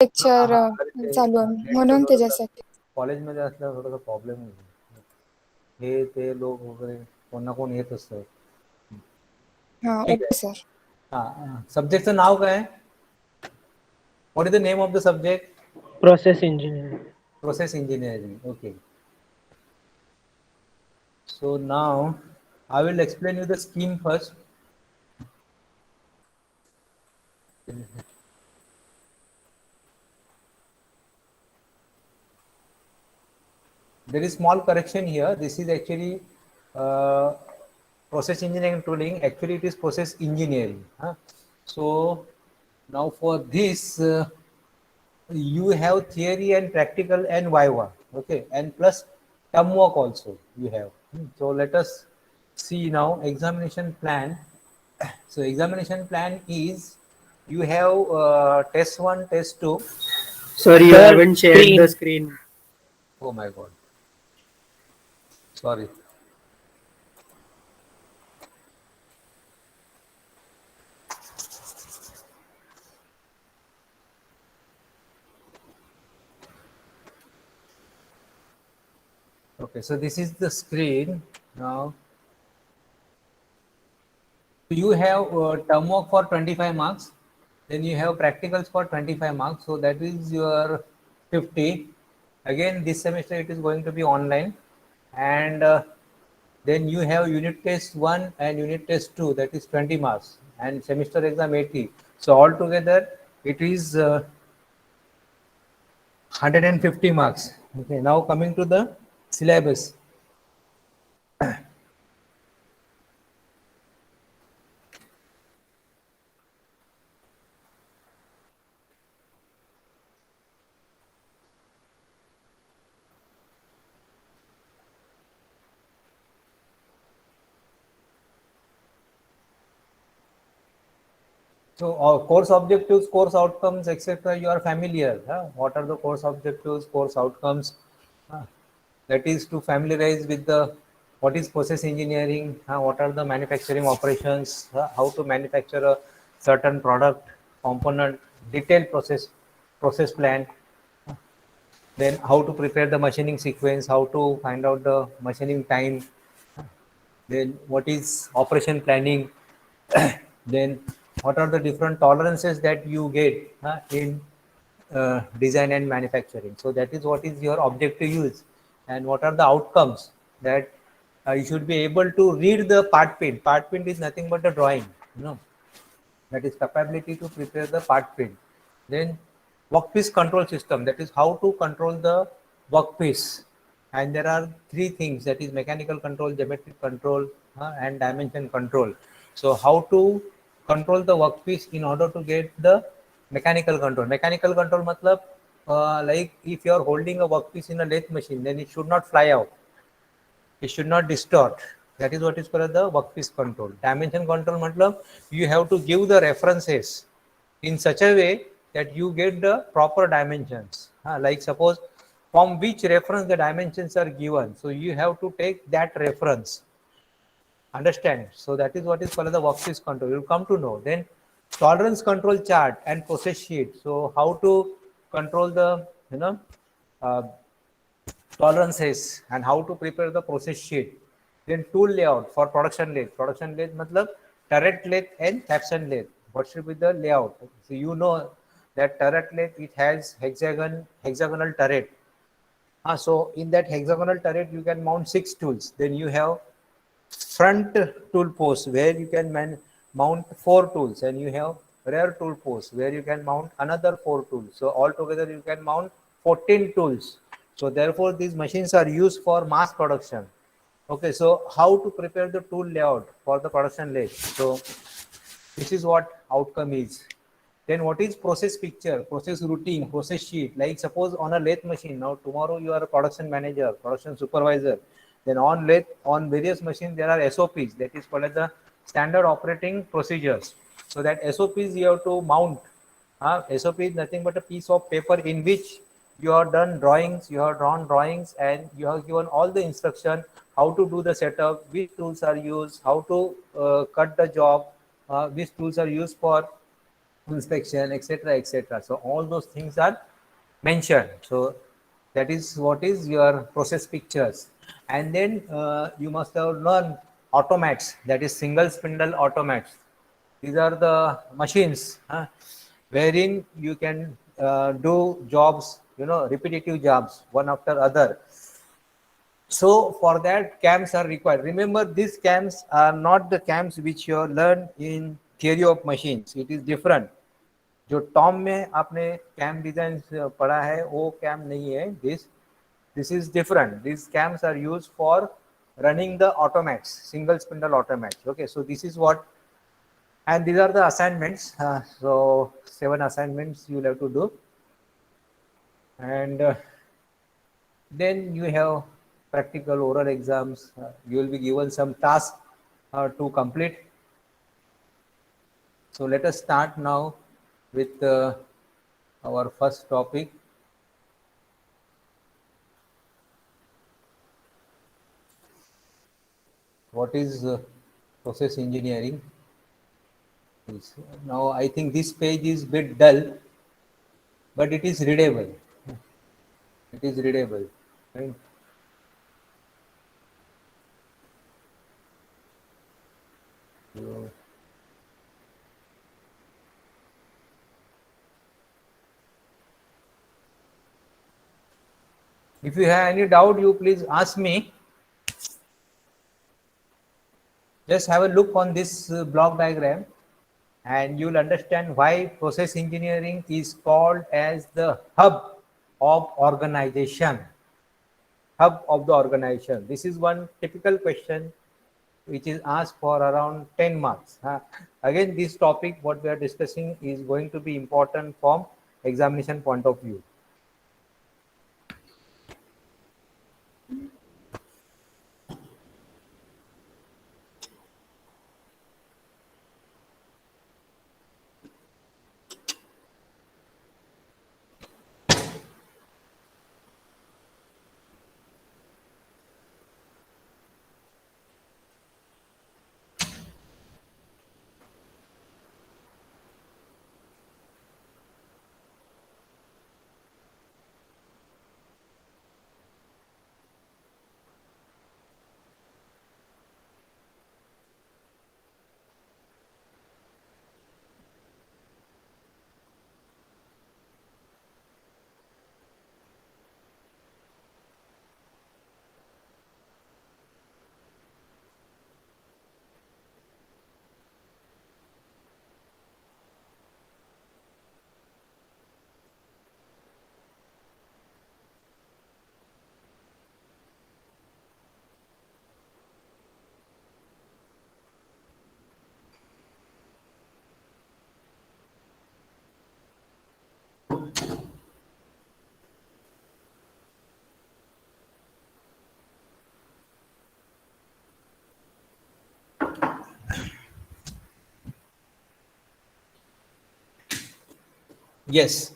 Lecture अरे चालू आहे नेटचं म्हणून थोडंसं त्याच्यासाठी. कॉलेजमध्ये असल्यावर थोडासा प्रॉब्लेम होतो. हे ते लोक वगैरे कोण ना कोण येत असतं. हां, ठीक आहे. Okay sir. सब्जेक्टचं नाव काय? What is the name of the subject? Process engineering. Process engineering. Okay. So now I will explain you the scheme first. There is small correction here. This is actually uh, process engineering tooling. Actually, it is process engineering. So now for this, you have theory and practical and viva. Okay, and plus term work also you have. So let us see now examination plan. So examination plan is you have test 1, test 2. Sorry, you Sir, haven't shared the screen. screen. Oh my God. Sorry. Okay, so this is the screen now. You have term work for 25 marks, then you have practicals for 25 marks, so that is your 50. Again, this semester it is going to be online, and then you have unit test 1 and unit test 2, that is 20 marks, and semester exam 80. So altogether it is 150 marks. Okay, now coming to the syllabus. So course objectives, course outcomes, etc. You are familiar. What are the course objectives, course outcomes? That is to familiarize with the what is process engineering, what are the manufacturing operations, how to manufacture a certain product, component, detailed process plan. Then how to prepare the machining sequence, how to find out the machining time. Then what is operation planning. Then what are the different tolerances that you get in design and manufacturing. So that is what is your objective use, and what are the outcomes that you should be able to read the part print. Part print is nothing but a drawing, that is capability to prepare the part print. Then workpiece control system, that is how to control the workpiece. And there are three things, that is mechanical control, geometric control, and dimension control. So how to control the workpiece in order to get the mechanical control. Mechanical control matlab, like if you are holding a workpiece in a lathe machine, then it should not fly out, it should not distort. That is what is called the workpiece control. Dimension control matlab, you have to give the references in such a way that you get the proper dimensions. Like suppose from which reference the dimensions are given, so you have to take that reference. Understand? So that is what is called the workpiece control. You'll come to know. Then tolerance control chart and process sheet. So how to control the uh, tolerances and how to prepare the process sheet. Then tool layout for production lathe. Production lathe matlab turret lathe and capstan lathe. What should be the layout? So you know that turret lathe, it has hexagonal turret. So in that hexagonal turret you can mount 6 tools. Then you have front tool post where you can mount 4 tools, and you have rear tool post where you can mount another 4 tools. So altogether you can mount 14 tools. So therefore these machines are used for mass production. Okay, so how to prepare the tool layout for the production lathe? So this is what outcome is. Then what is process picture, process routine, process sheet? Like suppose on a lathe machine, now tomorrow you are a production manager, production supervisor. Then on lathe, on various machines there are SOPs, that is called as the standard operating procedures. So that SOPs you have to mount. SOP is nothing but a piece of paper in which you have done drawings, you have drawn drawings, and you have given all the instruction how to do the setup, which tools are used, how to cut the job, which tools are used for inspection, etc., etc. So all those things are mentioned. So that is what is your process pictures. And then you must have learned automats, that is single spindle automats. These are the machines wherein you can do jobs, repetitive jobs one after other. So for that, cams are required. Remember, these cams are not the cams which you learn in theory of machines. It is different. जो Tom में आपने cam design पढ़ा है वो cam नहीं है. This is different. This cams are use for running the automats, single spindle automats. Okay, so this is what, and these are the assignments. So 7 assignments you will have to do, and then you have practical oral exams. You will be given some tasks to complete. So let us start now with our first topic. What is process engineering? Now I think this page is bit dull, but it is readable. It is readable, right? So, if you have any doubt, you please ask me. Just have a look on this block diagram, and you will understand why process engineering is called as the hub of organization. Hub of the organization. This is one typical question which is asked for around 10 marks. Again, this topic what we are discussing is going to be important from examination point of view. Yes.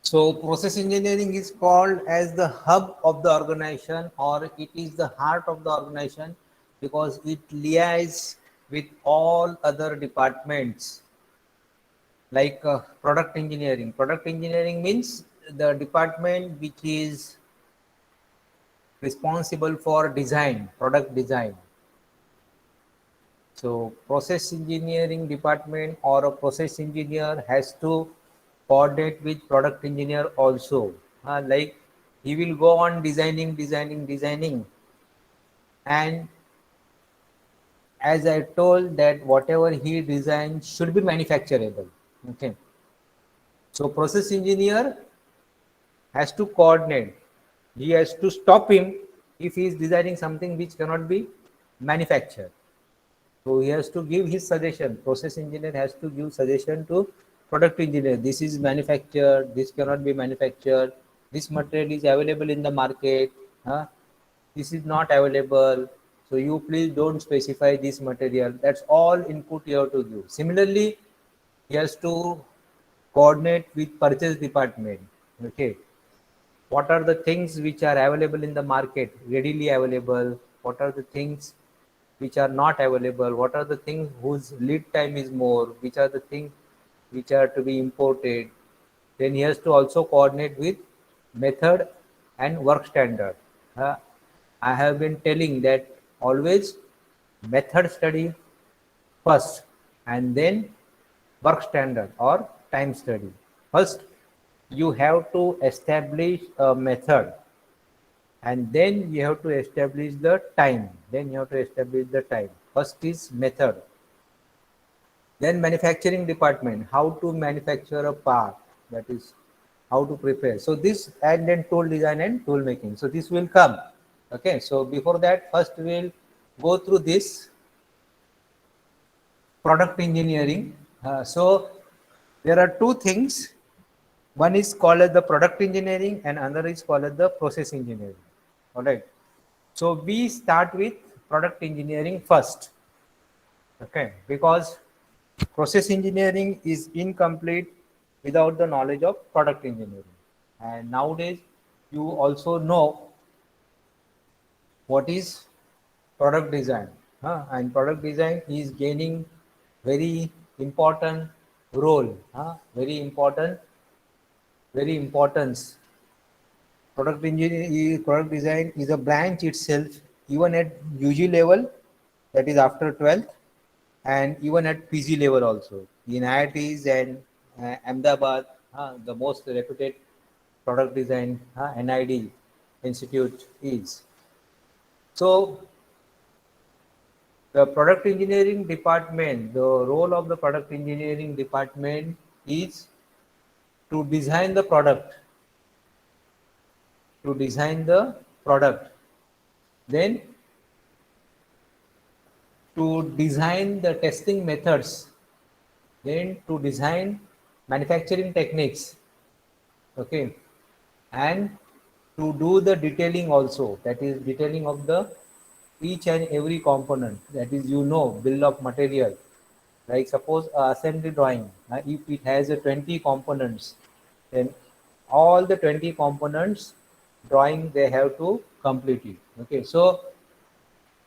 So process engineering is called as the hub of the organization, or it is the heart of the organization, because it liaises with all other departments like product engineering. Product engineering means the department which is responsible for design, product design. So process engineering department or a process engineer has to coordinate with product engineer also. Like he will go on designing, and as I told that whatever he designs should be manufacturable. Okay. So process engineer has to coordinate. He has to stop him if he is designing something which cannot be manufactured. So he has to give his suggestion. Process engineer has to give suggestion to product engineer. This is manufactured. This cannot be manufactured. This material is available in the market. This is not available. So you please don't specify this material. That's all input you have to give. Similarly, he has to coordinate with purchase department. Okay. What are the things which are available in the market, readily available? What are the things which are not available? What are the things whose lead time is more? Which are the things which are to be imported. Then he has to also coordinate with method and work standard. Uh, I have been telling that always method study first and then work standard or time study. First, you have to establish a method and then you have to establish the time. Then you have to establish the time. First is method. Then manufacturing department, how to manufacture a part, that is how to prepare. So this, and then tool design and tool making. So this will come. Okay, so before that, first we'll go through this product engineering. So there are two things. One is called as the product engineering and another is called as the process engineering. All right. So we start with product engineering first. Okay, because process engineering is incomplete without the knowledge of product engineering. And nowadays, you also know what is product design. And product design is gaining very important role, very important, very importance. Product engineering, product design is a branch itself, even at UG level, that is after 12th, and even at PG level also. In IITs and Ahmedabad, the most reputed product design NID institute is. So the product engineering department, the role of the product engineering department is to design the product, to design the product, then to design the testing methods, then to design manufacturing techniques, okay, and to do the detailing also, that is detailing of the each and every component, that is bill of material. Like suppose assembly drawing, if it has a 20 components, then all the 20 components drawing they have to complete it. Okay, so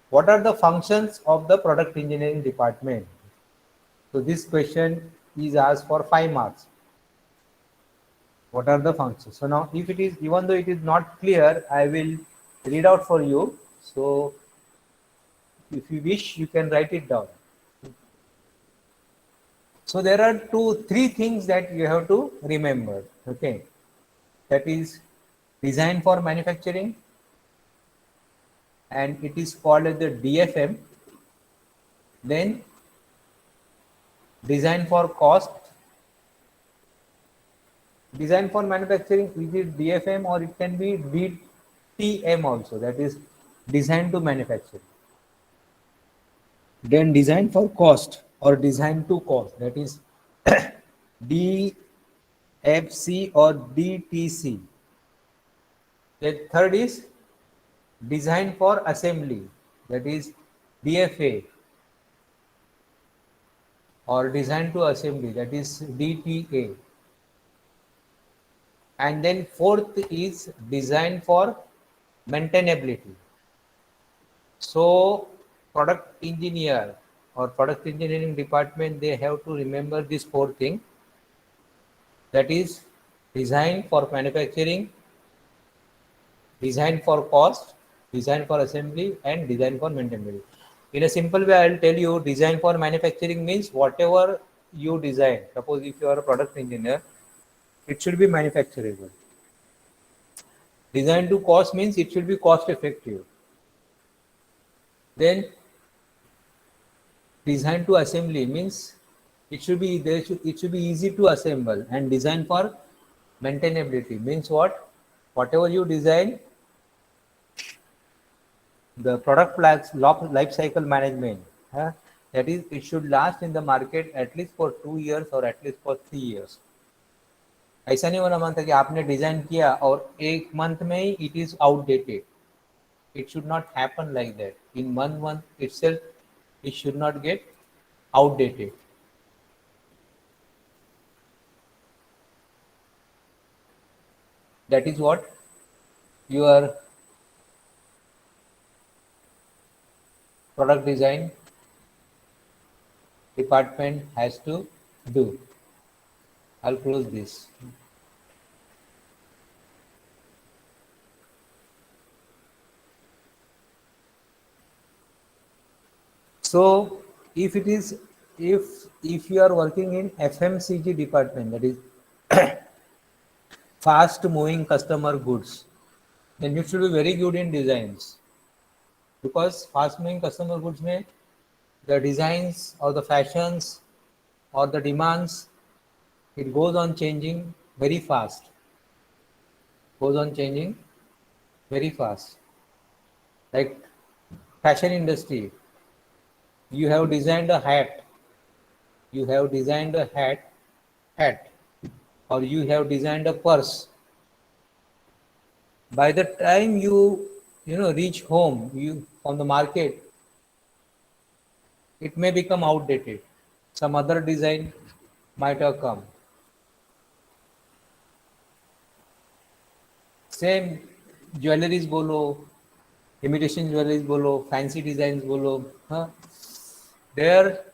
what are the functions of the product engineering department? So this question is asked for 5 marks. What are the functions? So now if it is, even though it is not clear, I will read out for you. So if you wish, you can write it down. So there are three things that you have to remember. Okay, that is design for manufacturing, and it is called as the DFM. Then design for cost. Design for manufacturing, is it DFM or it can be DTM also, that is design to manufacture. Then design for cost or design to cost, that is DFC or DTC. The third is design for assembly, that is DFA, or design to assembly, that is DTA. And then fourth is design for maintainability. So product engineer or product engineering department, they have to remember this four thing, that is design for manufacturing, design for cost, design for assembly, and design for maintainability. In a simple way, I'll tell you, design for manufacturing means whatever you design. Suppose if you are a product engineer, it should be manufacturable. Design to cost means it should be cost effective. Then design to assembly means it should be easy to assemble. And design for maintainability means what? Whatever you design, the product life cycle management, that is, it should last in the market at least for 2 years or at least for 3 years. ऐसा नहीं होना मानता कि आपने design किया और एक month में ही it is outdated. It should not happen like that. In 1 month itself, it should not get outdated. That is what your product design department has to do. I'll close this. So if it is, if you are working in FMCG department, that is fast moving customer goods, then you should be very good in designs, because fast moving customer goods may, the designs or the fashions or the demands, it goes on changing very fast, goes on changing very fast. Like fashion industry, you have designed a hat, you have designed a hat, or you have designed a purse. By the time you know reach home, you from the market, it may become outdated. Some other design might have come. Same jewelries bolo, imitation jewelries bolo, fancy designs bolo, huh? There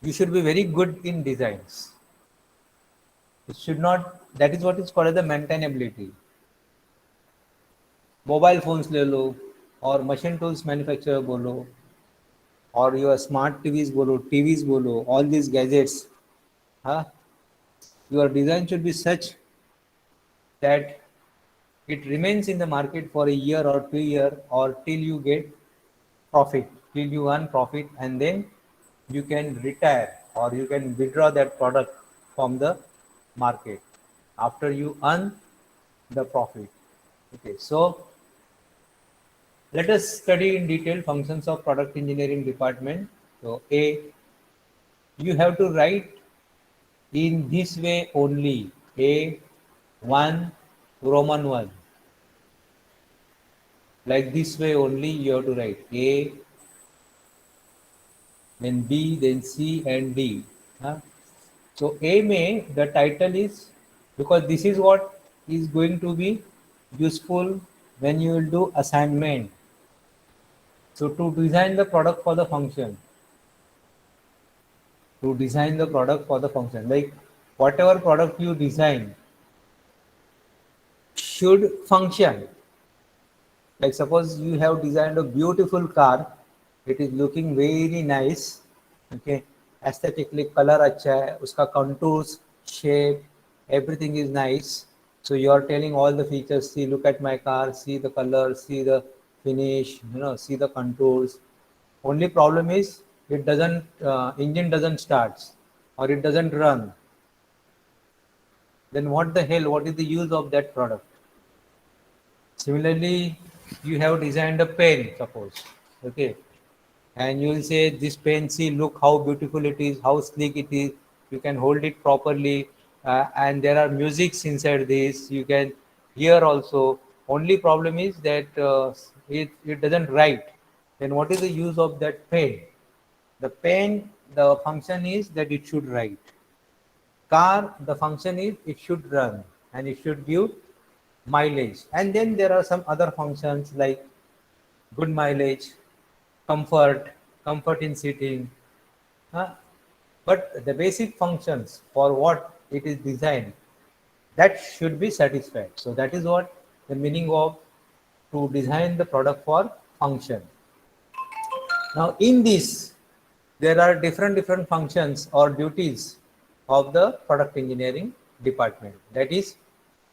you should be very good in designs. It should not. That is what is called as the maintainability. Mobile phones ले लो, और machine tools manufacturer बोलो, or your smart TVs बोलो, TVs बोलो, all these gadgets, huh? Your design should be such that it remains in the market for a year or 2 year, or till you get profit, till you earn profit, and then you can retire or you can withdraw that product from the market after you earn the profit. Okay, so let us study in detail functions of product engineering department. So A, you have to write in this way only. A 1 Roman 1, like this way only you have to write A, then B, then C and D. Huh? So A may, the title is, because this is what is going to be useful when you will do assignment. So to design the product for the function, to design the product for the function, like whatever product you design should function. Like suppose you have designed a beautiful car, it is looking very nice, okay, aesthetically color अच्छा है, उसका contours, shape, everything is nice. So you are telling all the features. See, look at my car. See the color. See the finish. You know, see the contours. Only problem is it doesn't engine doesn't start or it doesn't run. Then what the hell? What is the use of that product? Similarly, you have designed a pen, suppose, okay, and you will say this pen, see, look how beautiful it is, how sleek it is. You can hold it properly, and there are musics inside this. You can hear also. Only problem is that it doesn't write. Then what is the use of that pen? The pen, the function is that it should write. Car, the function is it should run and it should give mileage. And then there are some other functions like good mileage, comfort, comfort in sitting. huh? But the basic functions for what it is designed, that should be satisfied. So that is what the meaning of to design the product for function. Now in this, there are different functions or duties of the product engineering department. That is,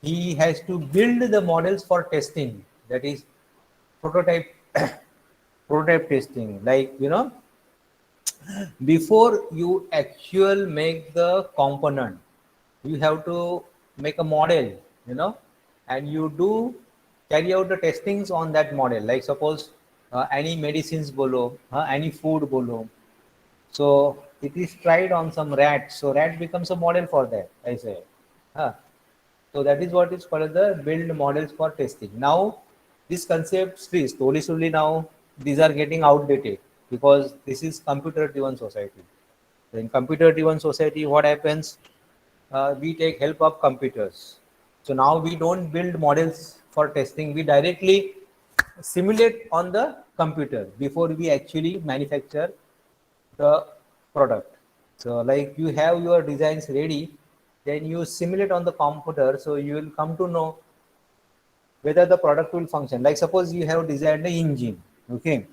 he has to build the models for testing. That is prototype prototype testing. Like before you actual make the component, you have to make a model, and you do carry out the testings on that model. Like suppose any medicines bolo, any food bolo, so it is tried on some rat. So rat becomes a model for that, I say. Huh? So that is what is called the build models for testing. Now this concept slowly now these are getting outdated, because this is computer driven society. In computer driven society, what happens? We take help of computers. So now we don't build models for testing. We directly simulate on the computer before we actually manufacture the product. So like you have your designs ready, then you simulate on the computer, so you will come to know whether the product will function. Like suppose you have designed an engine, okay,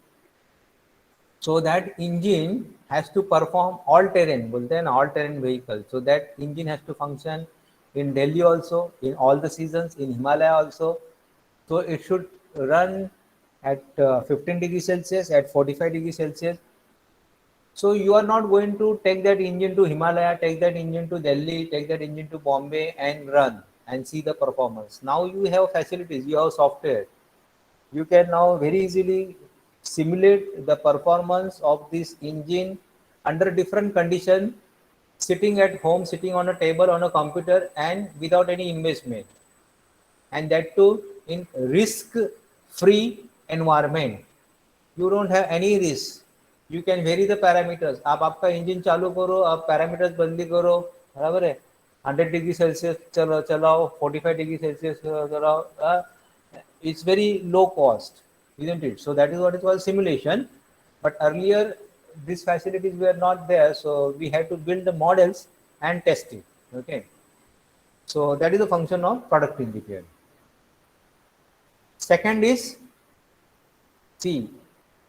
so that engine has to perform all terrain, बोलते हैं ना, all terrain vehicle. So that engine has to function in Delhi also, in all the seasons, in Himalaya also. So it should run at 15 degrees Celsius, at 45 degrees Celsius. So you are not going to take that engine to Himalaya, take that engine to Delhi, take that engine to Bombay and run and see the performance. Now you have facilities, you have software. You can now very easily simulate the performance of this engine under different condition, sitting at home, sitting on a table on a computer and without any investment, and that too in risk free environment. You don't have any risk. You can vary the parameters. आप आपका engine चालू करो, आप parameters बंदी करो, बराबर है, 100 degree Celsius चलो चलाओ, 45 डिग्री सेल्सियस चलाओ. It's very low cost, isn't it? So that is what is called simulation. But earlier these facilities were not there, so we had to build the models and test it. Okay, so that is the function of product engineer. Second is, see,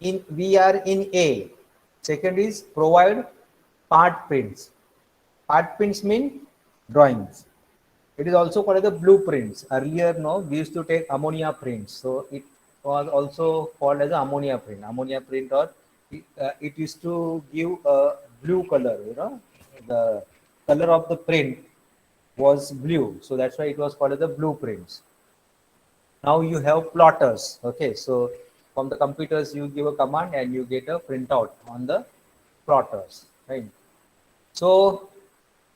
in we are in A. Second is provide part prints. Part prints mean drawings. It is also called as the blueprints. Earlier, no, we used to take ammonia prints. So it was also called as ammonia print. Ammonia print, or it used to give a blue color. You know, the color of the print was blue. So that's why it was called as the blueprints. Now you have plotters. Okay, so from the computers you give a command and you get a printout on the plotters, right? So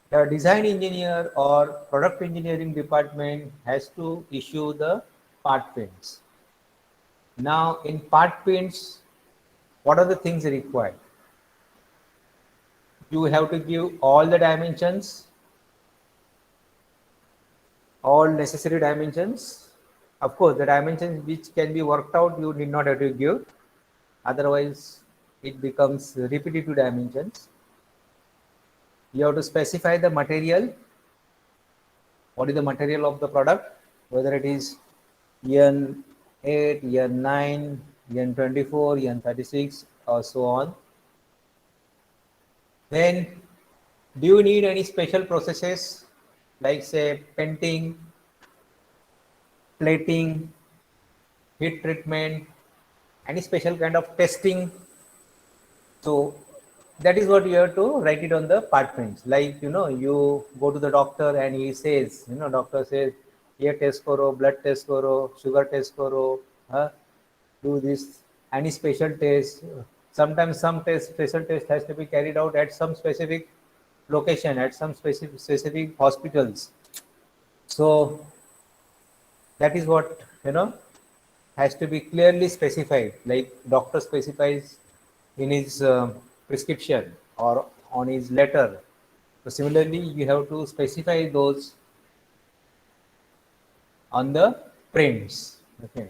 the design engineer or product engineering department has to issue the part prints. Now in part prints, what are the things required? You have to give all the dimensions, all necessary dimensions. Of course, the dimensions which can be worked out, you need not have to give. Otherwise, it becomes repetitive dimensions. You have to specify the material. What is the material of the product? Whether it is N8, N9, N24, N36, or so on. Then, do you need any special processes like say painting, plating, heat treatment, any special kind of testing? So that is what you have to write it on the part prints. Like, you know, you go to the doctor and he says, you know, doctor says, ये test करो, blood test करो, sugar test करो, do this, any special test. Sometimes some special test has to be carried out at some specific location, at some specific hospitals. So that is what, you know, has to be clearly specified, like doctor specifies in his prescription or on his letter. So similarly, you have to specify those on the prints. Okay.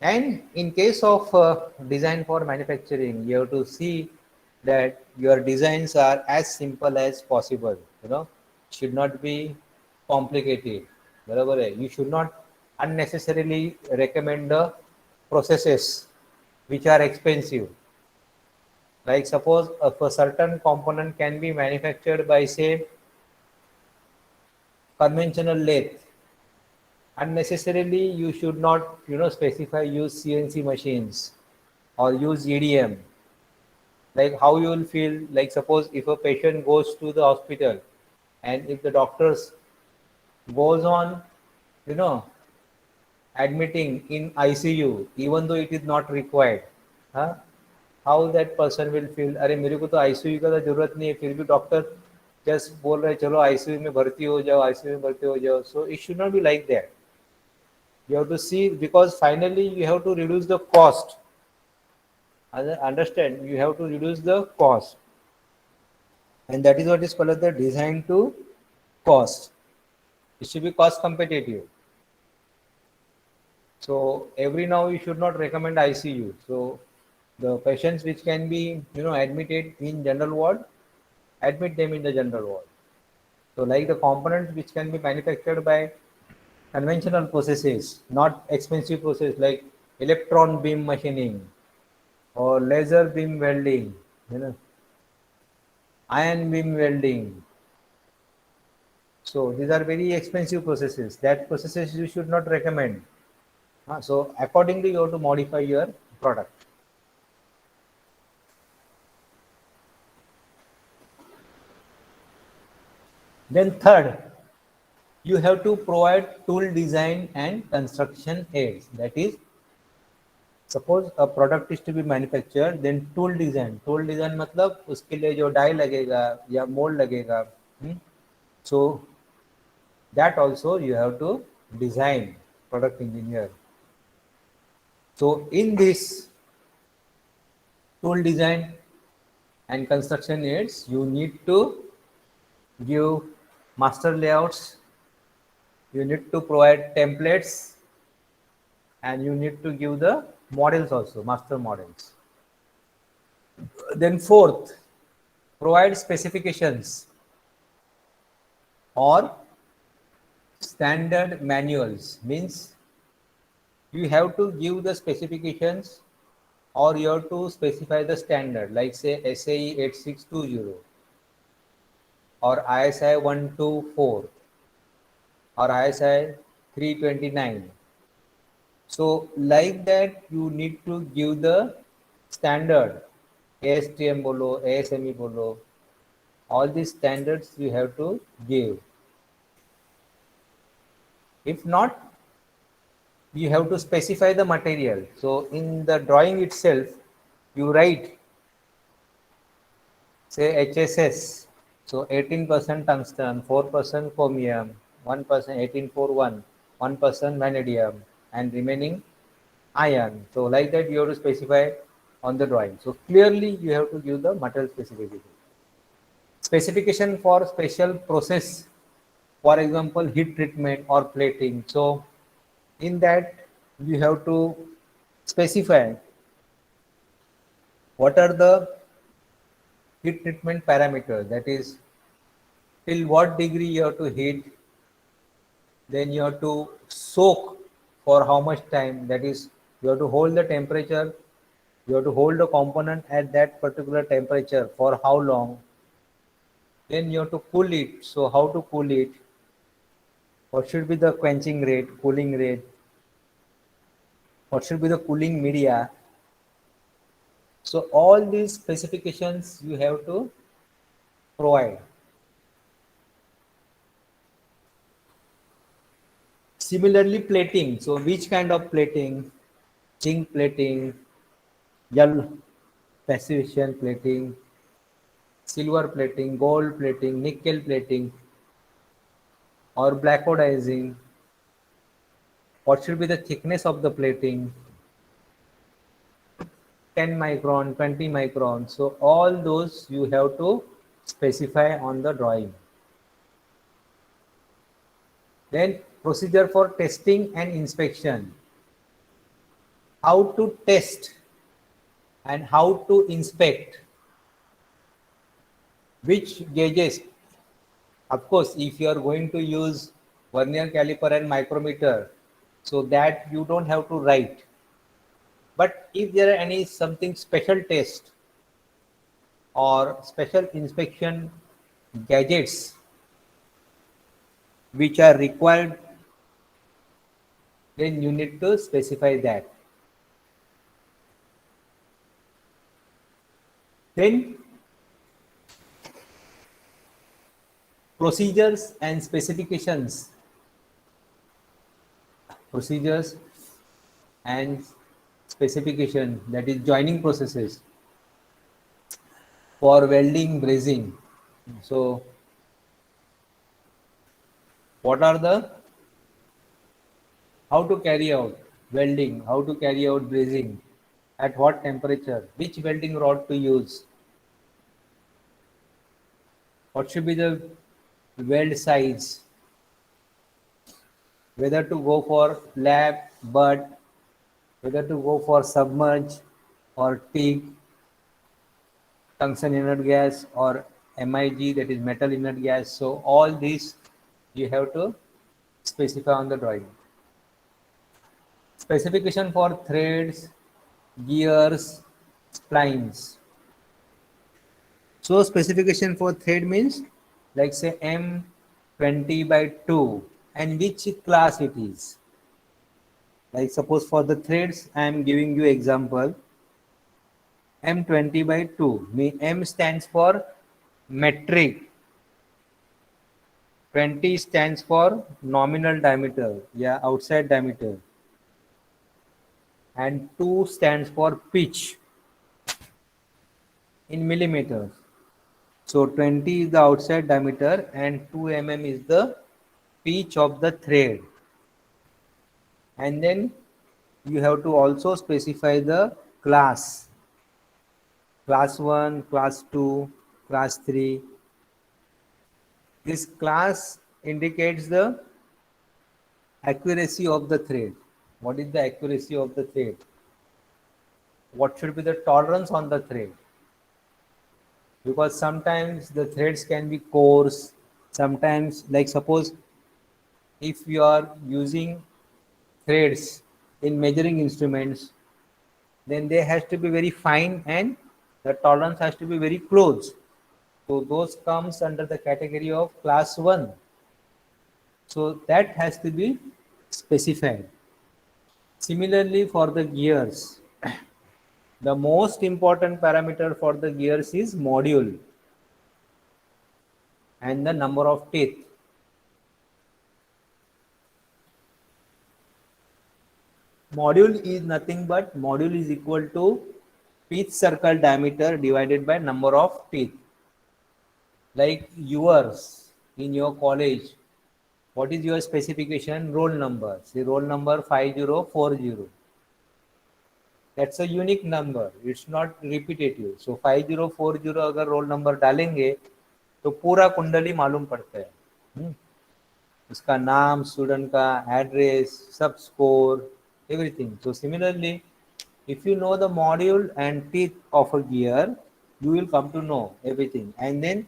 And in case of design for manufacturing, you have to see that your designs are as simple as possible. You know, should not be complicated. बराबर है. You should not unnecessarily recommend the processes which are expensive. Like suppose a certain component can be manufactured by say conventional lathe. Unnecessarily you should not, you know, specify use CNC machines or use EDM. Like how you will feel, like suppose if a patient goes to the hospital and if the doctors goes on, you know, admitting in ICU even though it is not required, huh? How that person will feel, अरे मेरे को तो ICU का तो जरूरत नहीं है, फिर भी डॉक्टर जस्ट बोल रहे चलो ICU में भर्ती हो जाओ, ICU में भर्ती हो जाओ. So it should not be like that. You have to see, because finally you have to reduce the cost. Understand, you have to reduce the cost, and that is what is called as the design to cost. It should be cost competitive. So every now you should not recommend ICU. So The patients which can be, admitted in general ward, admit them in the general ward. So like the components which can be manufactured by conventional processes, not expensive process like electron beam machining or laser beam welding, iron beam welding. So these are very expensive processes. That processes you should not recommend. So accordingly, you have to modify your product. Then third, you have to provide tool design and construction aids. That is, suppose a product is to be manufactured, then tool design. Tool design मतलब उसके लिए जो die लगेगा या mold लगेगा. So that also you have to design, product engineer. So in this tool design and construction aids, you need to give master layouts, you need to provide templates, and you need to give the models also, master models. Then fourth, provide specifications or standard manuals. Means you have to give the specifications or you have to specify the standard, like say SAE 8620 or ISI 124 or ISI 329. So like that you need to give the standard, ASTM bolo, ASME bolo, all these standards you have to give. If not, you have to specify the material. So in the drawing itself, you write, say HSS, so 18% tungsten, 4% chromium, 1% 1841, 1% vanadium, and remaining iron. So like that you have to specify on the drawing. So clearly you have to give the material specification. Specification for special process, for example, heat treatment or plating. So in that you have to specify what are the heat treatment parameters, that is till what degree you have to heat, then you have to soak for how much time, that is you have to hold the temperature, you have to hold the component at that particular temperature for how long, then you have to cool it. So how to cool it, what should be the quenching rate, cooling rate, what should be the cooling media. So all these specifications you have to provide. Similarly, plating. So which kind of plating? Zinc plating, yellow precision plating, silver plating, gold plating, nickel plating, or blackodizing. What should be the thickness of the plating? 10 micron, 20 micron. So all those you have to specify on the drawing. Then procedure for testing and inspection. How to test and how to inspect. Which gauges? Of course, if you are going to use vernier caliper and micrometer, so that you don't have to write. But if there are any something special test or special inspection gadgets which are required, then you need to specify that. Then procedures and specifications. Procedures and specification, that is joining processes for welding, brazing. So what are the, how to carry out welding, how to carry out brazing, at what temperature, which welding rod to use, what should be the weld size, whether to go for lap, butt, whether to go for submerge or TIG, tungsten inert gas, or MIG, that is metal inert gas. So all these you have to specify on the drawing. Specification for threads, gears, splines. So specification for thread means like say M20 by 2 and which class it is. Like suppose for the threads I am giving you example M20 by 2. M stands for metric, 20 stands for nominal diameter, yeah, outside diameter, and 2 stands for pitch in millimeters. So 20 is the outside diameter and 2 mm is the pitch of the thread. And then you have to also specify the class. Class 1, class 2, class 3. This class indicates the accuracy of the thread. What is the accuracy of the thread? What should be the tolerance on the thread? Because sometimes the threads can be coarse, sometimes like suppose if you are using threads in measuring instruments, then they has to be very fine and the tolerance has to be very close. So those comes under the category of class 1. So that has to be specified. Similarly for the gears, the most important parameter for the gears is module and the number of teeth. Module is nothing but module is equal to pitch circle diameter divided by number of teeth. Like yours in your college, what is your specification? Roll number. Say roll number 5040. That's a unique number. It's not repetitive. So 5040 अगर roll number डालेंगे तो पूरा कुंडली मालूम पड़ता है. उसका नाम, स्टूडेंट का एड्रेस, सब score, everything. So similarly, if you know the module and teeth of a gear, you will come to know everything. And then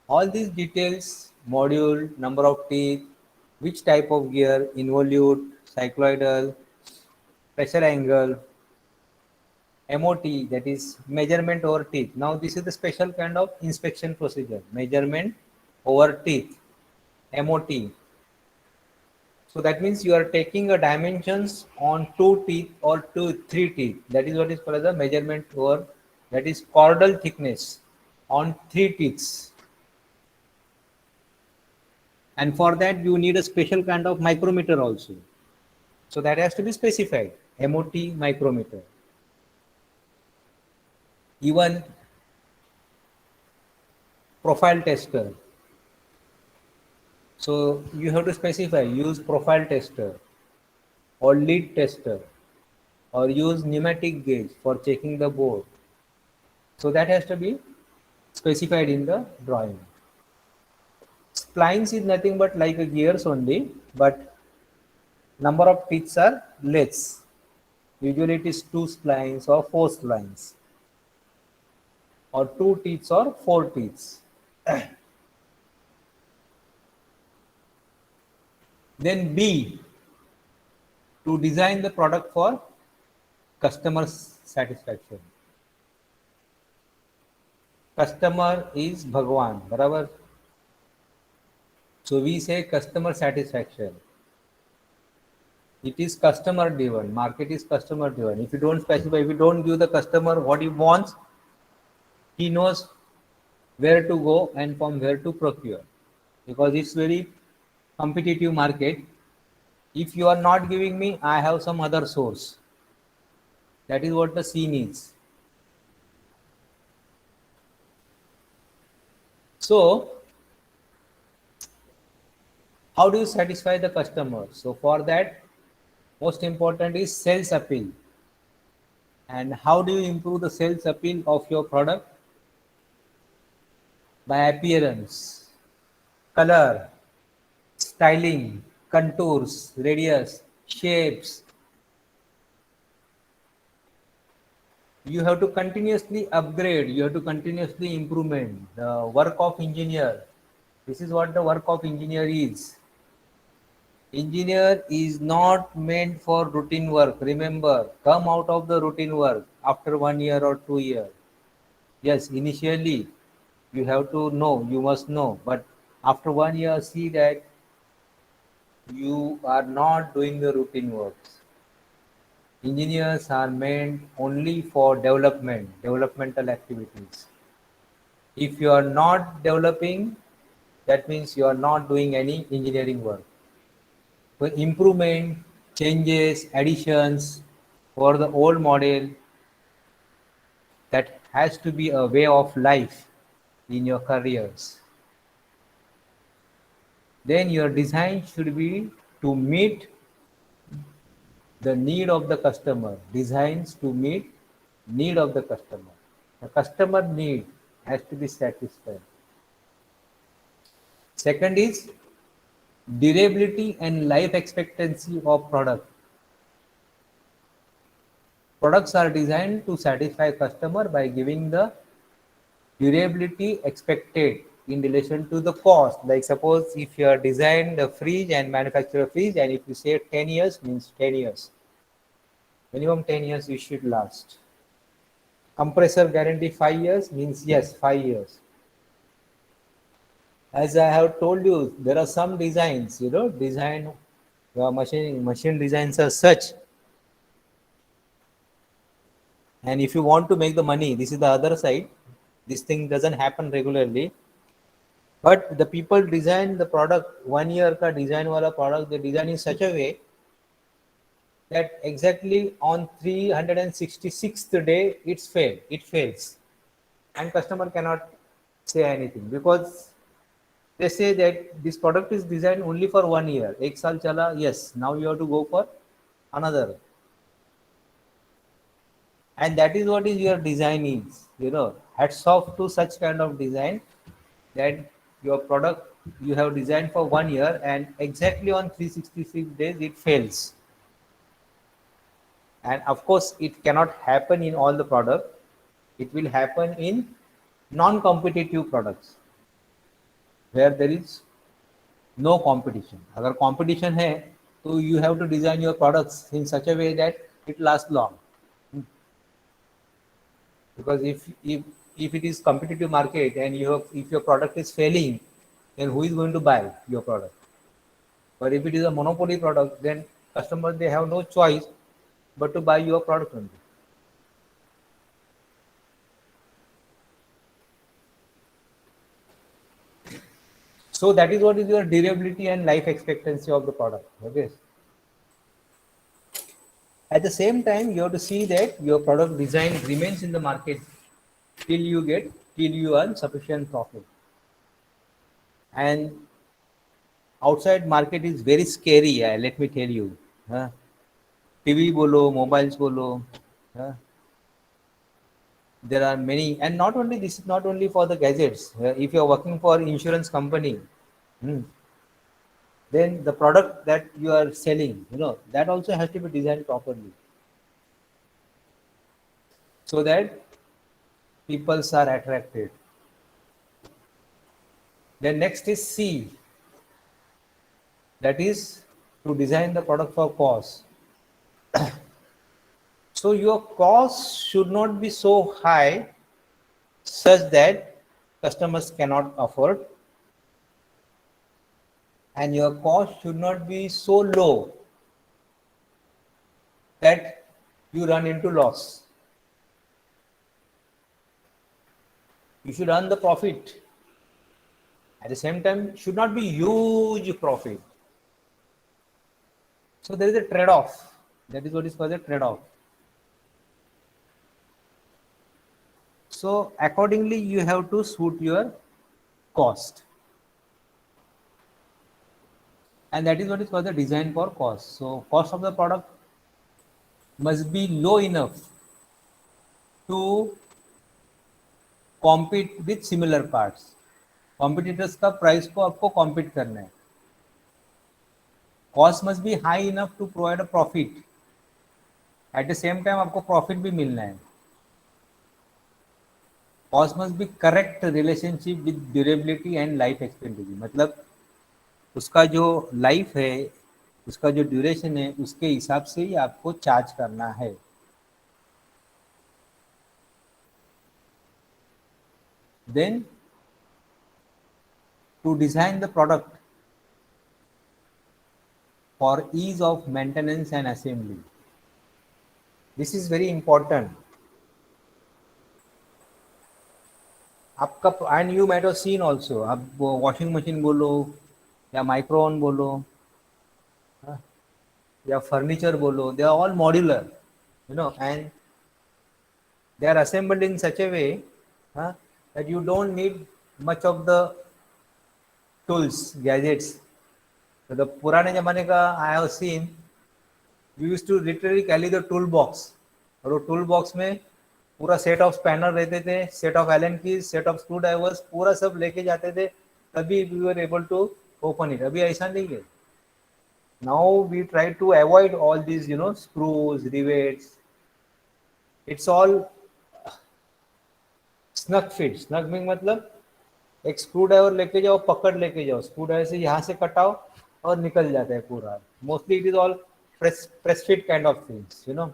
all these details, module, number of teeth, which type of gear, involute, cycloidal, pressure angle, MOT, that is measurement over teeth. Now this is the special kind of inspection procedure, measurement over teeth, MOT. So that means you are taking a dimensions on 2 teeth or 3 teeth. That is what is called as the measurement over, that is chordal thickness on 3 teeth. And for that you need a special kind of micrometer also. So that has to be specified, MOT micrometer. Even profile tester. So you have to specify, use profile tester or lead tester or use pneumatic gauge for checking the bore. So that has to be specified in the drawing. Splines is nothing but like a gears only, but number of teeth are less. Usually it is 2 splines or 4 splines or 2 teeth or 4 teeth. Then B, to design the product for customer satisfaction. Customer is Bhagwan, barabar. So we say customer satisfaction. It is customer driven. Market is customer driven. If you don't specify, if you don't give the customer what he wants, he knows where to go and from where to procure. Because it's very competitive market. If you are not giving me, I have some other source. That is what the scene is. So, how do you satisfy the customer? So for that, most important is sales appeal. And how do you improve the sales appeal of your product? By appearance, color, styling, contours, radius, shapes. You have to continuously upgrade, you have to continuously improvement the work of engineer. This is what the work of engineer is. Engineer is not meant for routine work. Remember, come out of the routine work after 1 year or 2 year. Yes, initially you have to know, you must know, but after 1 year see that you are not doing the routine works. Engineers are meant only for developmental activities. If you are not developing, that means you are not doing any engineering work. So improvement, changes, additions for the old model, that has to be a way of life in your careers. Then your design should be to meet the need of the customer. Designs to meet need of the customer. The customer need has to be satisfied. Second is durability and life expectancy of product. Products are designed to satisfy customer by giving the durability expected in relation to the cost. Like suppose if you are designed a fridge and manufacture a fridge, and if you say 10 years means 10 years. Minimum 10 years you should last. Compressor guarantee 5 years means yes, 5 years. As I have told you, there are some designs, design machine designs are such. And if you want to make the money, this is the other side. This thing doesn't happen regularly. But the people design the product, 1 year ka design wala product, they design in such a way that exactly on 366th day it fails. And customer cannot say anything because they say that this product is designed only for 1 year. Ek saal chala, yes, now you have to go for another. And that is what is your design is. Hats off to such kind of design that your product you have designed for 1 year and exactly on 366 days it fails. And of course, it cannot happen in all the product. It will happen in non-competitive products where there is no competition. Agar competition hai, so you have to design your products in such a way that it lasts long. Because if it is competitive market and if your product is failing, then who is going to buy your product? But if it is a monopoly product, then customers they have no choice but to buy your product only. So that is what is your durability and life expectancy of the product. Okay. At the same time, you have to see that your product design remains in the market till you earn sufficient profit. And outside market is very scary. Let me tell you. TV bolo, mobiles bolo. There are many, and not only this is not only for the gadgets. If you are working for insurance company, then the product that you are selling, that also has to be designed properly, so that people are attracted. Then next is C, that is to design the product for cost. So your cost should not be so high such that customers cannot afford, and your cost should not be so low that you run into loss. You should earn the profit. At the same time, should not be huge profit. So there is a trade-off. That is what is called a trade-off. So accordingly, you have to suit your cost. And that is what is called the design for cost. So cost of the product must be low enough to compete with similar parts. Competitors का price को आपको compete करना है. Cost must be high enough to provide a profit. At the same time आपको profit भी मिलना है. Cost must be correct relationship with durability and life expectancy, मतलब उसका जो लाइफ है, उसका जो ड्यूरेशन है, उसके हिसाब से ही आपको चार्ज करना है. Then to design the product for ease of maintenance and assembly. This is very important. आपका and you might have seen also, आप washing machine बोलो या micro oven बोलो, हाँ, या furniture बोलो, they are all modular, you know, and they are assembled in such a way that you don't need much of the tools, gadgets. So the पुराने जमाने का I have seen, you used to literally carry the tool box, और वो tool box में पूरा set of spanner रहते थे, set of Allen keys, set of screw drivers, पूरा सब लेके जाते थे, तभी we were able to open it. अभी ऐसा नहीं है. Now we try to avoid all this, you know, screws, rivets. It's all snug fit. Snug mean मतलब एक स्क्रू ड्राइवर लेके जाओ, पकड़ लेके जाओ, स्क्रू ड्राइवर से यहाँ से कटाओ और निकल जाता है पूरा. Mostly it is all press fit kind of things, you know,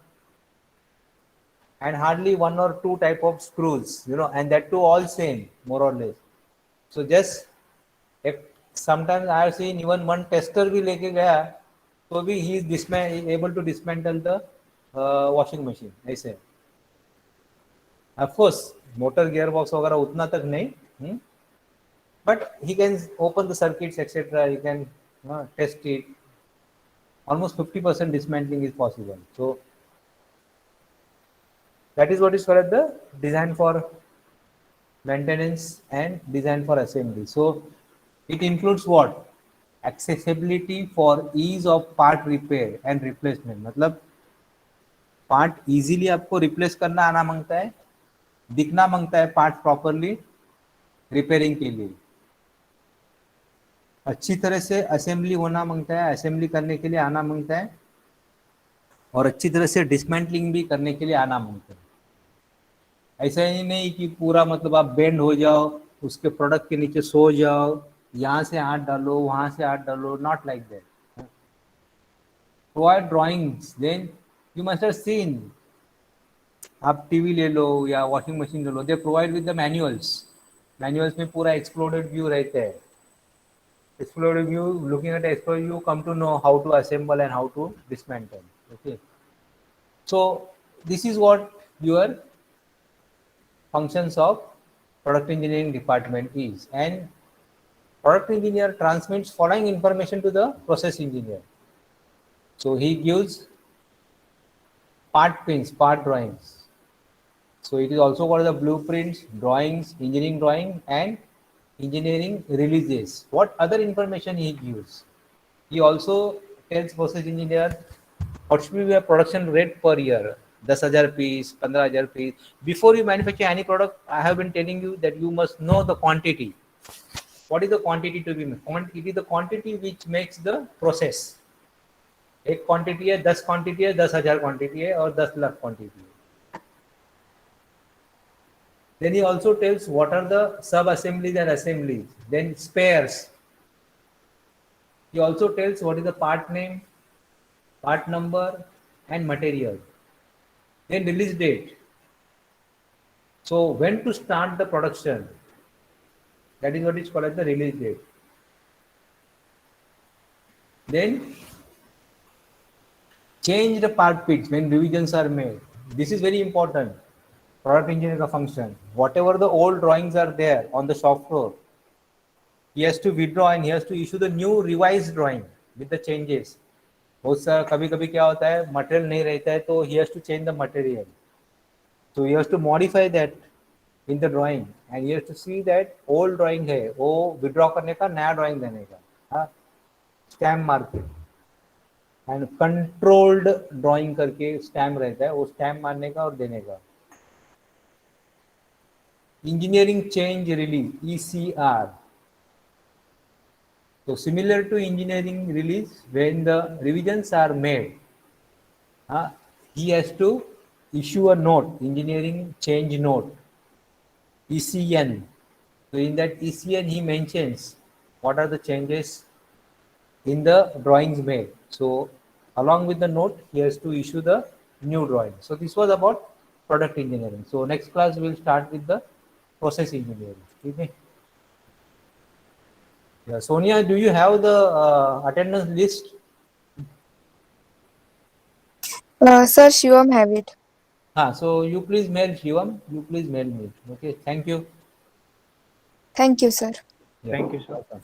and hardly one or two type of screws, you know, and that too all same more or less. So just if sometimes I have seen even one tester भी लेके गया तो भी he is able to dismantle the washing machine ऐसे. Of course motor gearbox वगैरह उतना तक नहीं, but he can open the circuits etc. He can test it. Almost 50% dismantling is possible. So that is what is called the design for maintenance and design for assembly. So it includes what? Accessibility for ease of part repair and replacement. मतलब part easily आपको replace करना आना मांगता है, दिखना मांगता है part properly repairing के लिए, अच्छी तरह से असेंबली होना मांगता है, असेंबली करने के लिए आना मांगता है, और अच्छी तरह से डिसमेंटलिंग भी करने के लिए आना मांगता है. ऐसा ही नहीं कि पूरा मतलब आप बेंड हो जाओ, उसके प्रोडक्ट के नीचे सो जाओ, यहाँ से हाथ डालो, वहाँ से हाथ डालो, not like that. Provide drawings. Then you must have seen, आप टीवी ले लो या वॉशिंग मशीन ले लो, they provide with the manuals. Manuals में पूरा एक्सप्लोडेड व्यू रहता है. Exploded view, looking at exploded view, come to know how to assemble and how to dismantle. Okay, so this is what your functions of product engineering department is, and product engineer transmits following information to the process engineer. So he gives part prints, part drawings. So it is also called the blueprints, drawings, engineering drawing, and engineering releases. What other information he gives? He also tells process engineer what should be the production rate per year. 10,000 piece, 15,000 piece. Before you manufacture any product, I have been telling you that you must know the quantity. What is the quantity to be made? It is the quantity which makes the process. एक quantity है, 10 quantity है, 10,000 quantity है, और 10 lakh quantity है. Then he also tells what are the sub-assemblies and assemblies. Then spares. He also tells what is the part name, part number, and material. Then release date. So when to start the production. That is what is called as the release date. Then change the part pits when revisions are made. This is very important. Product engineer का function. Whatever the old drawings are there on the shop floor, he has to withdraw and he has to issue the new revised drawing with the changes. बहुत सा कभी कभी क्या होता है, material नहीं रहता है, तो he has to change the material. So he has to modify that in the drawing and he has to see that old drawing है वो withdraw करने का, नया drawing देने का, हाँ, stamp मार के, and controlled drawing करके stamp रहता है, वो stamp मारने का और देने का. Engineering change release, ECR. So similar to engineering release, when the revisions are made, he has to issue a note, engineering change note. ECN. So in that ECN, he mentions what are the changes in the drawings made. So along with the note, he has to issue the new drawing. So this was about product engineering. So next class we'll start with the process engineering. Okay. Yeah, Sonia, do you have the attendance list? Sir, Shivam have it. So you please mail Shivam. You please mail me. Okay. Thank you. Thank you, sir. Yeah. Thank you, sir. Welcome.